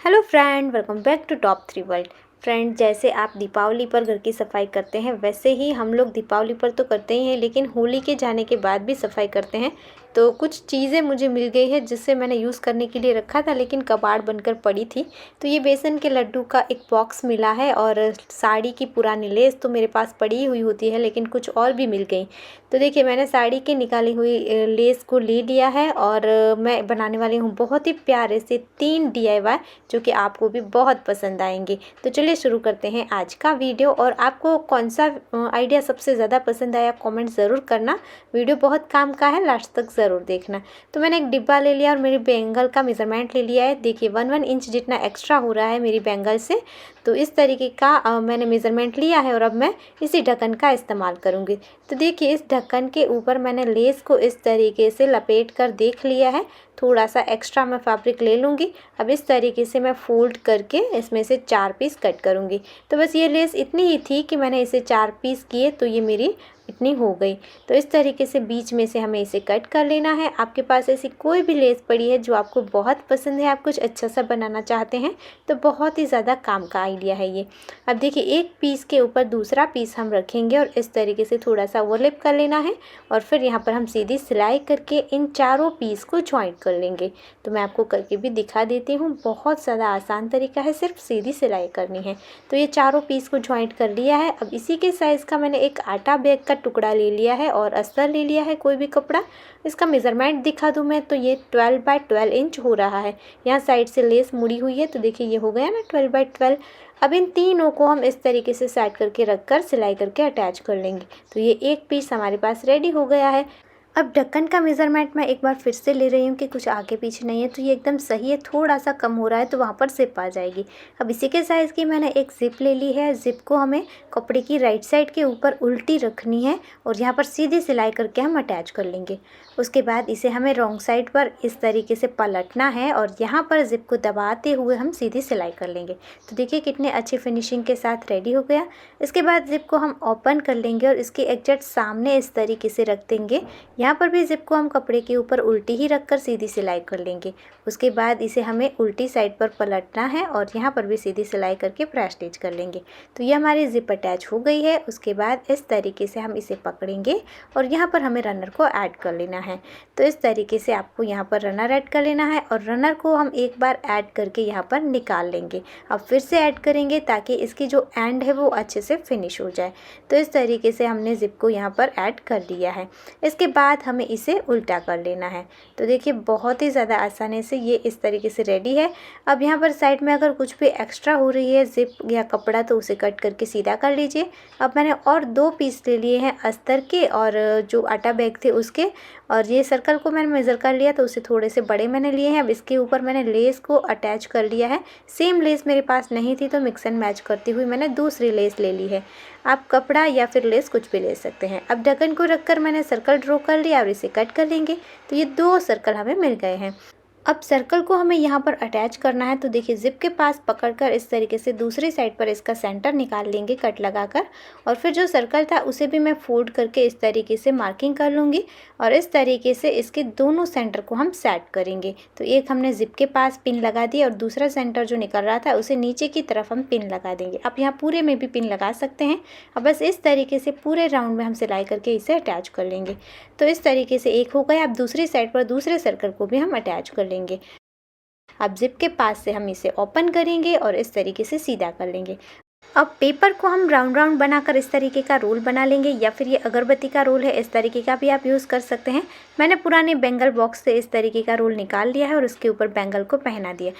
Hello friend, welcome back to top 3 world. Friend, जैसे आप दीपावली पर घर की सफाई करते हैं वैसे ही हम लोग दीपावली पर तो करते ही हैं, लेकिन होली के जाने के बाद भी सफाई करते हैं। तो कुछ चीज़ें मुझे मिल गई है जिससे मैंने यूज़ करने के लिए रखा था, लेकिन कबाड़ बनकर पड़ी थी। तो ये बेसन के लड्डू का एक बॉक्स मिला है और साड़ी की पुरानी लेस तो मेरे पास पड़ी हुई होती है, लेकिन कुछ और भी मिल गई। तो देखिए, मैंने साड़ी की निकाली हुई लेस को ले लिया है और मैं बनाने वाली हूँ बहुत ही प्यारे से 3 DIY जो कि आपको भी बहुत पसंद आएंगे। तो चलिए शुरू करते हैं आज का वीडियो। और आपको कौन सा आइडिया सबसे ज़्यादा पसंद आया कमेंट ज़रूर करना। वीडियो बहुत काम का है, लास्ट तक ज़रूर देखना। तो मैंने एक डिब्बा ले लिया और मेरी बैंगल का मेज़रमेंट ले लिया है। देखिए 1 इंच जितना एक्स्ट्रा हो रहा है मेरी बैंगल से। तो इस तरीके का मैंने मेज़रमेंट लिया है और अब मैं इसी ढक्कन का इस्तेमाल करूँगी। तो देखिए, इस ढक्कन के ऊपर मैंने लेस को इस तरीके से लपेट कर देख लिया है। थोड़ा सा एक्स्ट्रा मैं फैब्रिक ले लूँगी। अब इस तरीके से मैं फोल्ड करके इसमें से 4 पीस कट करूँगी। तो बस ये लेस इतनी ही थी कि मैंने इसे 4 पीस किए तो ये मेरी इतनी हो गई। तो इस तरीके से बीच में से हमें इसे कट कर लेना है। आपके पास ऐसी कोई भी लेस पड़ी है जो आपको बहुत पसंद है, आप कुछ अच्छा सा बनाना चाहते हैं, तो बहुत ही ज़्यादा काम का आइडिया है ये। अब देखिए, एक पीस के ऊपर दूसरा पीस हम रखेंगे और इस तरीके से थोड़ा सा ओवरलैप कर लेना है और फिर यहाँ पर हम सीधी सिलाई करके इन चारों पीस को ज्वाइंट कर लेंगे। तो मैं आपको करके भी दिखा देती हूँ। बहुत ज़्यादा आसान तरीका है, सिर्फ सीधी सिलाई करनी है। तो ये चारों पीस को ज्वाइंट कर लिया है। अब इसी के साइज़ का मैंने एक आटा बैग का टुकड़ा ले लिया है और अस्तर ले लिया है, कोई भी कपड़ा। इसका मेज़रमेंट दिखा दूँ मैं तो ये 12 बाय 12 इंच हो रहा है। यहाँ साइड से लेस मुड़ी हुई है, तो देखिए ये हो गया ना 12 बाय 12। अब इन तीनों को हम इस तरीके से साइड करके रख कर सिलाई करके अटैच कर लेंगे। तो ये एक पीस हमारे पास रेडी हो गया है। अब ढक्कन का मेज़रमेंट मैं एक बार फिर से ले रही हूँ कि कुछ आगे पीछे नहीं है, तो ये एकदम सही है। थोड़ा सा कम हो रहा है तो वहाँ पर ज़िप आ जाएगी। अब इसी के साइज़ की मैंने एक ज़िप ले ली है। ज़िप को हमें कपड़े की राइट साइड के ऊपर उल्टी रखनी है और यहाँ पर सीधी सिलाई करके हम अटैच कर लेंगे। उसके बाद इसे हमें रॉन्ग साइड पर इस तरीके से पलटना है और यहाँ पर ज़िप को दबाते हुए हम सीधी सिलाई कर लेंगे। तो देखिए कितने अच्छी फिनिशिंग के साथ रेडी हो गया। इसके बाद ज़िप को हम ओपन कर लेंगे और इसके एग्जैक्ट सामने इस तरीके से रख देंगे। यहाँ पर भी ज़िप को हम कपड़े के ऊपर उल्टी ही रखकर सीधी सिलाई कर लेंगे। उसके बाद इसे हमें उल्टी साइड पर पलटना है और यहाँ पर भी सीधी सिलाई करके फ्रंट स्टिच कर लेंगे। तो ये हमारी ज़िप अटैच हो गई है। उसके बाद इस तरीके से हम इसे पकड़ेंगे और यहाँ पर हमें रनर को ऐड कर लेना है। तो इस तरीके से आपको यहाँ पर रनर ऐड कर लेना है और रनर को हम एक बार ऐड करके यहाँ पर निकाल लेंगे। अब फिर से ऐड करेंगे ताकि इसकी जो एंड है वो अच्छे से फिनिश हो जाए। तो इस तरीके से हमने ज़िप को यहाँ पर ऐड कर लिया है। इसके बाद हमें इसे उल्टा कर लेना है। तो देखिए बहुत ही ज़्यादा आसानी से ये इस तरीके से रेडी है। अब यहाँ पर साइड में अगर कुछ भी एक्स्ट्रा हो रही है ज़िप या कपड़ा तो उसे कट करके सीधा कर लीजिए। अब मैंने और 2 पीस ले लिए हैं अस्तर के और जो आटा बैग थे उसके, और ये सर्कल को मैंने मेज़र कर लिया तो उसे थोड़े से बड़े मैंने लिए हैं। अब इसके ऊपर मैंने लेस को अटैच कर लिया है। सेम लेस मेरे पास नहीं थी तो मिक्स एंड मैच करती हुई मैंने दूसरी लेस ले ली है। आप कपड़ा या फिर लेस कुछ भी ले सकते हैं। अब ढक्कन को रखकर मैंने सर्कल ड्रॉ कर लिया और इसे कट कर लेंगे। तो ये 2 सर्कल हमें मिल गए हैं। अब सर्कल को हमें यहाँ पर अटैच करना है। तो देखिए ज़िप के पास पकड़कर इस तरीके से दूसरी साइड पर इसका सेंटर निकाल लेंगे कट लगाकर, और फिर जो सर्कल था उसे भी मैं फोल्ड करके इस तरीके से मार्किंग कर लूँगी और इस तरीके से इसके दोनों सेंटर को हम सेट करेंगे। तो एक हमने ज़िप के पास पिन लगा दी और दूसरा सेंटर जो निकल रहा था उसे नीचे की तरफ हम पिन लगा देंगे। आप यहाँ पूरे में भी पिन लगा सकते हैं। अब बस इस तरीके से पूरे राउंड में हम सिलाई करके इसे अटैच कर लेंगे। तो इस तरीके से एक हो गया। अब दूसरी साइड पर दूसरे सर्कल को भी हम अटैच कर लेंगे। अब ज़िप के पास से हम इसे ओपन करेंगे और इस तरीके से सीधा कर लेंगे। अब पेपर को हम राउंड राउंड बनाकर इस तरीके का रोल बना लेंगे, या फिर ये अगरबत्ती का रोल है इस तरीके का भी आप यूज़ कर सकते हैं। मैंने पुराने बैंगल बॉक्स से इस तरीके का रोल निकाल लिया है और उसके ऊपर बैंगल को पहना दिया।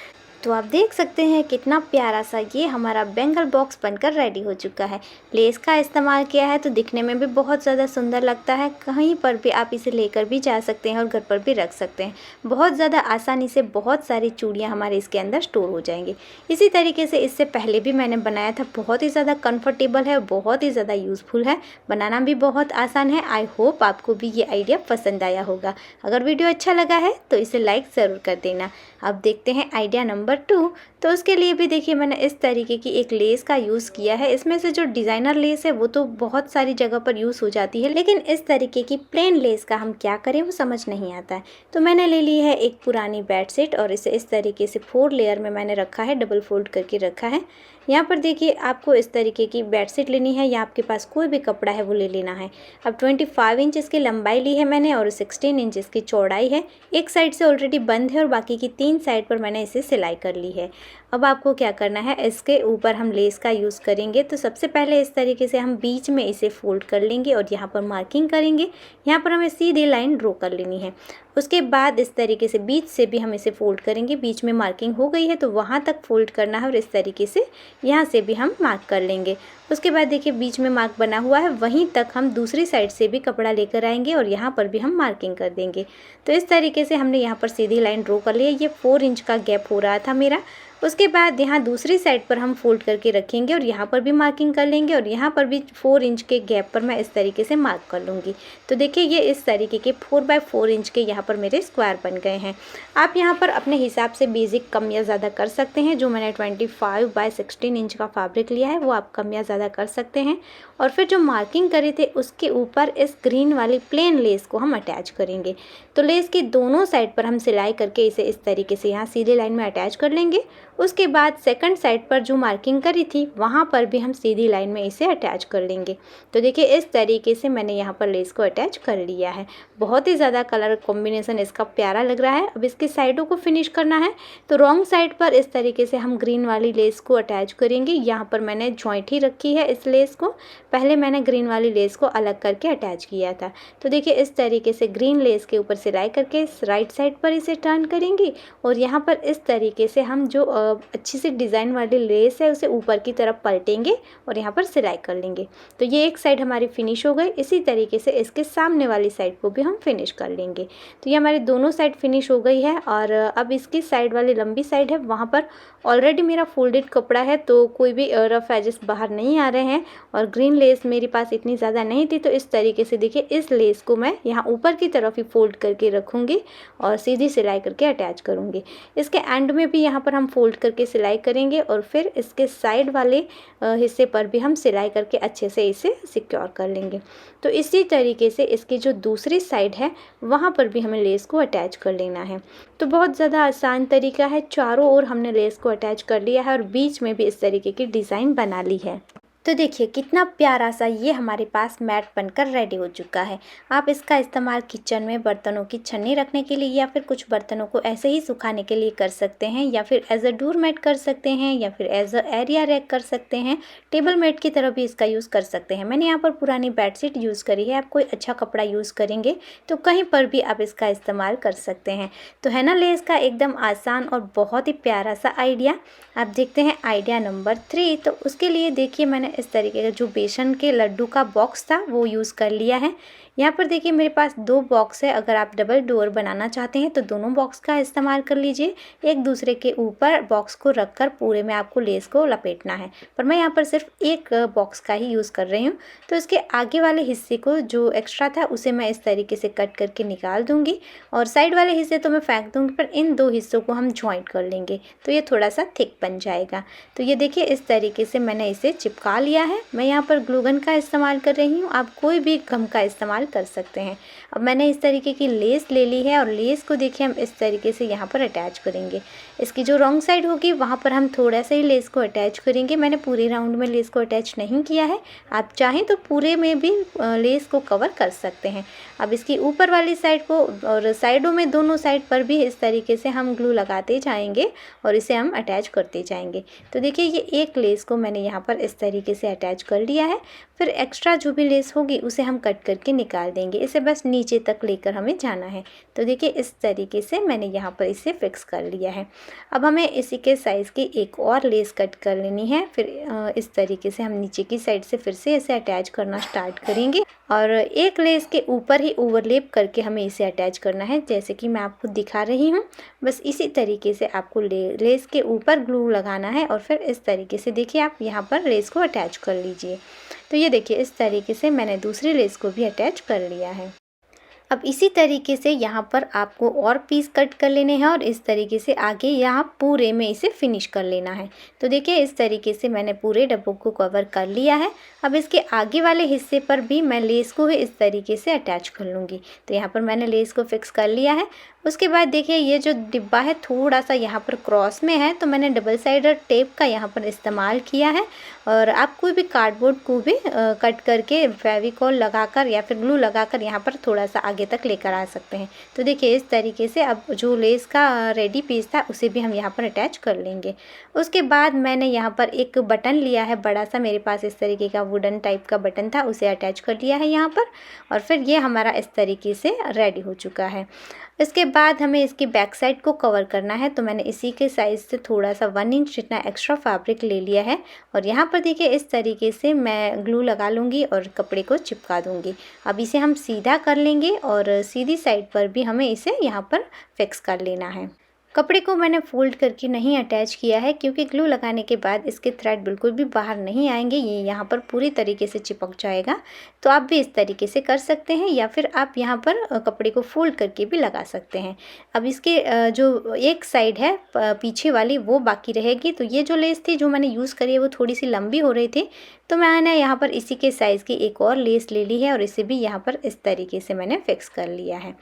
तो आप देख सकते हैं कितना प्यारा सा ये हमारा बैंगल बॉक्स बनकर रेडी हो चुका है। लेस का इस्तेमाल किया है तो दिखने में भी बहुत ज़्यादा सुंदर लगता है। कहीं पर भी आप इसे लेकर भी जा सकते हैं और घर पर भी रख सकते हैं। बहुत ज़्यादा आसानी से बहुत सारी चूड़ियाँ हमारे इसके अंदर स्टोर हो जाएंगी। इसी तरीके से इससे पहले भी मैंने बनाया था बहुत ही ज़्यादा कंफर्टेबल है, बहुत ही ज़्यादा यूज़फुल है, बनाना भी बहुत आसान है। आई होप आपको भी ये आइडिया पसंद आया होगा। अगर वीडियो अच्छा लगा है तो इसे लाइक ज़रूर कर देना। अब देखते हैं आइडिया नंबर 2। तो उसके लिए भी देखिए मैंने इस तरीके की एक लेस का यूज़ किया है। इसमें से जो डिज़ाइनर लेस है वो तो बहुत सारी जगह पर यूज़ हो जाती है, लेकिन इस तरीके की प्लेन लेस का हम क्या करें वो समझ नहीं आता है। तो मैंने ले ली है एक पुरानी बेडशीट और इसे इस तरीके से 4 लेयर में मैंने रखा है, डबल फोल्ड करके रखा है। यहाँ पर देखिए आपको इस तरीके की बेडशीट लेनी है या आपके पास कोई भी कपड़ा है वो ले लेना है। अब 25 इंच इसकी लंबाई ली है मैंने और 16 इंच इसकी चौड़ाई है। एक साइड से ऑलरेडी बंद है और बाकी की 3 साइड पर मैंने इसे सिलाई कर ली है। अब आपको क्या करना है, इसके ऊपर हम लेस का यूज़ करेंगे। तो सबसे पहले इस तरीके से हम बीच में इसे फोल्ड कर लेंगे और यहाँ पर मार्किंग करेंगे। यहाँ पर हमें सीधी लाइन ड्रॉ कर लेनी है। उसके बाद इस तरीके से बीच से भी हम इसे फोल्ड करेंगे। बीच में मार्किंग हो गई है तो वहाँ तक फोल्ड करना है और इस तरीके से यहाँ से भी हम मार्क कर लेंगे। उसके बाद देखिए बीच में मार्क बना हुआ है, वहीं तक हम दूसरी साइड से भी कपड़ा लेकर आएंगे और यहाँ पर भी हम मार्किंग कर देंगे। तो इस तरीके से हमने यहाँ पर सीधी लाइन ड्रॉ कर ली है। ये 4 इंच का गैप हो रहा था मेरा। उसके बाद यहाँ दूसरी साइड पर हम फोल्ड करके रखेंगे और यहाँ पर भी मार्किंग कर लेंगे और यहाँ पर भी 4 इंच के गैप पर मैं इस तरीके से मार्क कर लूँगी। तो देखिए ये इस तरीके के 4 बाय 4 इंच के यहाँ पर मेरे स्क्वायर बन गए हैं। आप यहाँ पर अपने हिसाब से बेसिक कम या ज़्यादा कर सकते हैं। जो मैंने 25 बाय 16 इंच का फैब्रिक लिया है वो आप कम या ज़्यादा कर सकते हैं। और फिर जो मार्किंग करे थे उसके ऊपर इस ग्रीन वाली प्लेन लेस को हम अटैच करेंगे। तो लेस की दोनों साइड पर हम सिलाई करके इसे इस तरीके से यहाँ सीधी लाइन में अटैच कर लेंगे। उसके बाद सेकंड साइड पर जो मार्किंग करी थी वहाँ पर भी हम सीधी लाइन में इसे अटैच कर लेंगे। तो देखिए इस तरीके से मैंने यहाँ पर लेस को अटैच कर लिया है। बहुत ही ज़्यादा कलर कॉम्बिनेशन इसका प्यारा लग रहा है। अब इसकी साइडों को फिनिश करना है। तो रॉन्ग साइड पर इस तरीके से हम ग्रीन वाली लेस को अटैच करेंगे। यहाँ पर मैंने जॉइंट ही रखी है इस लेस को, पहले मैंने ग्रीन वाली लेस को अलग करके अटैच किया था। तो देखिए इस तरीके से ग्रीन लेस के ऊपर सिलाई करके राइट साइड पर इसे टर्न करेंगे और यहाँ पर इस तरीके से हम जो अच्छी सी डिज़ाइन वाली लेस है उसे ऊपर की तरफ पलटेंगे और यहाँ पर सिलाई कर लेंगे। तो ये एक साइड हमारी फिनिश हो गई। इसी तरीके से इसके सामने वाली साइड को भी हम फिनिश कर लेंगे। तो ये हमारी दोनों साइड फिनिश हो गई है। और अब इसकी साइड वाली लंबी साइड है वहाँ पर ऑलरेडी मेरा फोल्डेड कपड़ा है तो कोई भी रफ एजेस बाहर नहीं आ रहे हैं और ग्रीन लेस मेरे पास इतनी ज़्यादा नहीं थी। तो इस तरीके से देखिए इस लेस को मैं यहाँ ऊपर की तरफ ही फोल्ड करके रखूँगी और सीधी सिलाई करके अटैच करूँगी। इसके एंड में भी यहाँ पर हम फोल्ड करके सिलाई करेंगे और फिर इसके साइड वाले हिस्से पर भी हम सिलाई करके अच्छे से इसे सिक्योर कर लेंगे। तो इसी तरीके से इसकी जो दूसरी साइड है वहाँ पर भी हमें लेस को अटैच कर लेना है। तो बहुत ज़्यादा आसान तरीका है। चारों ओर हमने लेस को अटैच कर लिया है और बीच में भी इस तरीके की डिज़ाइन बना ली है। तो देखिए कितना प्यारा सा ये हमारे पास मैट बनकर रेडी हो चुका है। आप इसका इस्तेमाल किचन में बर्तनों की छन्नी रखने के लिए या फिर कुछ बर्तनों को ऐसे ही सुखाने के लिए कर सकते हैं, या फिर एज अ डोर मैट कर सकते हैं, या फिर एज अ एरिया रैक कर सकते हैं। टेबल मैट की तरह भी इसका यूज़ कर सकते हैं। मैंने यहाँ पर पुरानी बेडशीट यूज़ करी है। आप कोई अच्छा कपड़ा यूज़ करेंगे तो कहीं पर भी आप इसका इस्तेमाल कर सकते हैं। तो है ना लेस का एकदम आसान और बहुत ही प्यारा सा आइडिया। आप देखते हैं आइडिया नंबर 3। तो उसके लिए देखिए मैंने इस तरीके का जो बेसन के लड्डू का बॉक्स था वो यूज़ कर लिया है। यहाँ पर देखिए मेरे पास 2 बॉक्स है। अगर आप डबल डोर बनाना चाहते हैं तो दोनों बॉक्स का इस्तेमाल कर लीजिए। एक दूसरे के ऊपर बॉक्स को रखकर पूरे में आपको लेस को लपेटना है, पर मैं यहाँ पर सिर्फ एक बॉक्स का ही यूज़ कर रही हूँ। तो इसके आगे वाले हिस्से को जो एक्स्ट्रा था उसे मैं इस तरीके से कट करके निकाल दूँगी और साइड वाले हिस्से तो मैं फेंक दूँगी, पर इन 2 हिस्सों को हम जॉइंट कर लेंगे तो ये थोड़ा सा थिक बन जाएगा। तो ये देखिए इस तरीके से मैंने इसे चिपका लिया है। मैं यहाँ पर ग्लू गन का इस्तेमाल कर रही हूँ, आप कोई भी गम का इस्तेमाल कर सकते हैं। अब मैंने इस तरीके की लेस ले ली है और लेस को देखिए हम इस तरीके से यहाँ पर अटैच करेंगे। इसकी जो रॉन्ग साइड होगी वहाँ पर हम थोड़ा सा ही लेस को अटैच करेंगे। मैंने पूरे राउंड में लेस को अटैच नहीं किया है, आप चाहें तो पूरे में भी लेस को कवर कर सकते हैं। अब इसकी ऊपर वाली साइड को और साइडों में दोनों साइड पर भी इस तरीके से हम ग्लू लगाते जाएंगे और इसे हम अटैच करते जाएंगे। तो देखिए ये एक लेस को मैंने यहाँ पर इस तरीके से अटैच कर लिया है। फिर एक्स्ट्रा जो भी लेस होगी उसे हम कट करके निकाल देंगे। इसे बस नीचे तक लेकर हमें जाना है। तो देखिए इस तरीके से मैंने यहाँ पर इसे फिक्स कर लिया है। अब हमें इसी के साइज़ की एक और लेस कट कर लेनी है। फिर इस तरीके से हम नीचे की साइड से फिर से इसे अटैच करना स्टार्ट करेंगे और एक लेस के ऊपर ही ओवरलेप करके हमें इसे अटैच करना है, जैसे कि मैं आपको दिखा रही हूँ। बस इसी तरीके से आपको लेस के ऊपर ग्लू लगाना है और फिर इस तरीके से देखिए आप यहाँ पर लेस को अटैच कर लीजिए। तो ये देखिए इस तरीके से मैंने दूसरी लेस को भी अटैच कर लिया है। अब इसी तरीके से यहाँ पर आपको और पीस कट कर लेने हैं और इस तरीके से आगे यहाँ पूरे में इसे फिनिश कर लेना है। तो देखिए इस तरीके से मैंने पूरे डब्बों को कवर कर लिया है। अब इसके आगे वाले हिस्से पर भी मैं लेस को ही इस तरीके से अटैच कर लूँगी। तो यहाँ पर मैंने लेस को फिक्स कर लिया है। उसके बाद देखिए ये जो डिब्बा है थोड़ा सा यहाँ पर क्रॉस में है, तो मैंने डबल साइडर टेप का यहाँ पर इस्तेमाल किया है। और आप कोई भी कार्डबोर्ड को भी कट करके फेविकॉल लगाकर या फिर ग्लू लगाकर यहाँ पर थोड़ा सा आगे तक लेकर आ सकते हैं। तो देखिए इस तरीके से अब जो लेस का रेडी पीस था उसे भी हम यहाँ पर अटैच कर लेंगे। उसके बाद मैंने यहाँ पर एक बटन लिया है बड़ा सा, मेरे पास इस तरीके का वुडन टाइप का बटन था, उसे अटैच कर लिया है यहाँ पर। और फिर ये हमारा इस तरीके से रेडी हो चुका है। इसके बाद हमें इसकी बैक साइड को कवर करना है, तो मैंने इसी के साइज़ से थोड़ा सा 1 इंच जितना एक्स्ट्रा फैब्रिक ले लिया है और यहाँ पर देखिए इस तरीके से मैं ग्लू लगा लूँगी और कपड़े को चिपका दूँगी। अब इसे हम सीधा कर लेंगे और सीधी साइड पर भी हमें इसे यहाँ पर फिक्स कर लेना है। कपड़े को मैंने फोल्ड करके नहीं अटैच किया है क्योंकि ग्लू लगाने के बाद इसके थ्रेड बिल्कुल भी बाहर नहीं आएंगे, ये यहाँ पर पूरी तरीके से चिपक जाएगा। तो आप भी इस तरीके से कर सकते हैं या फिर आप यहाँ पर कपड़े को फोल्ड करके भी लगा सकते हैं। अब इसके जो एक साइड है पीछे वाली वो बाकी रहेगी। तो ये जो लेस थी जो मैंने यूज़ करी है वो थोड़ी सी लंबी हो रही थी, तो मैंने यहाँ पर इसी के साइज़ की एक और लेस ले ली है और इसे भी यहाँ पर इस तरीके से मैंने फिक्स कर लिया है।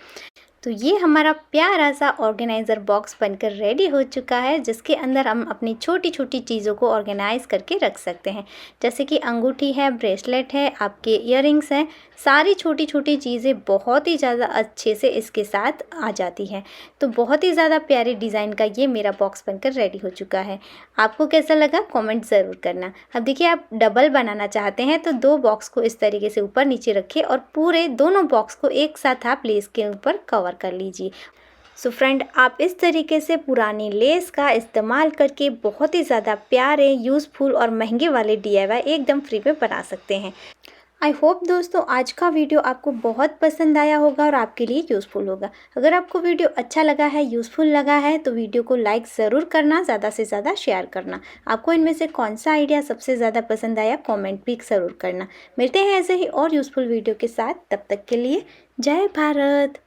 तो ये हमारा प्यारा सा ऑर्गेनाइज़र बॉक्स बनकर रेडी हो चुका है, जिसके अंदर हम अपनी छोटी छोटी चीज़ों को ऑर्गेनाइज़ करके रख सकते हैं, जैसे कि अंगूठी है, ब्रेसलेट है, आपके इयररिंग्स हैं, सारी छोटी छोटी चीज़ें बहुत ही ज़्यादा अच्छे से इसके साथ आ जाती हैं। तो बहुत ही ज़्यादा प्यारे डिज़ाइन का ये मेरा बॉक्स बनकर रेडी हो चुका है। आपको कैसा लगा कमेंट ज़रूर करना। अब देखिए आप डबल बनाना चाहते हैं तो 2 बॉक्स को इस तरीके से ऊपर नीचे रखिए और पूरे दोनों बॉक्स को एक साथ आप लेस के ऊपर कवर कर लीजिए। सो फ्रेंड, आप इस तरीके से पुरानी लेस का इस्तेमाल करके बहुत ही ज़्यादा प्यारे, यूज़फुल और महंगे वाले DIY एकदम फ्री में बना सकते हैं। आई होप दोस्तों आज का वीडियो आपको बहुत पसंद आया होगा और आपके लिए यूज़फुल होगा। अगर आपको वीडियो अच्छा लगा है, यूज़फुल लगा है तो वीडियो को लाइक ज़रूर करना, ज़्यादा से ज़्यादा शेयर करना। आपको इनमें से कौन सा आइडिया सबसे ज़्यादा पसंद आया कमेंट भी ज़रूर करना। मिलते हैं ऐसे ही और यूज़फुल वीडियो के साथ, तब तक के लिए जय भारत।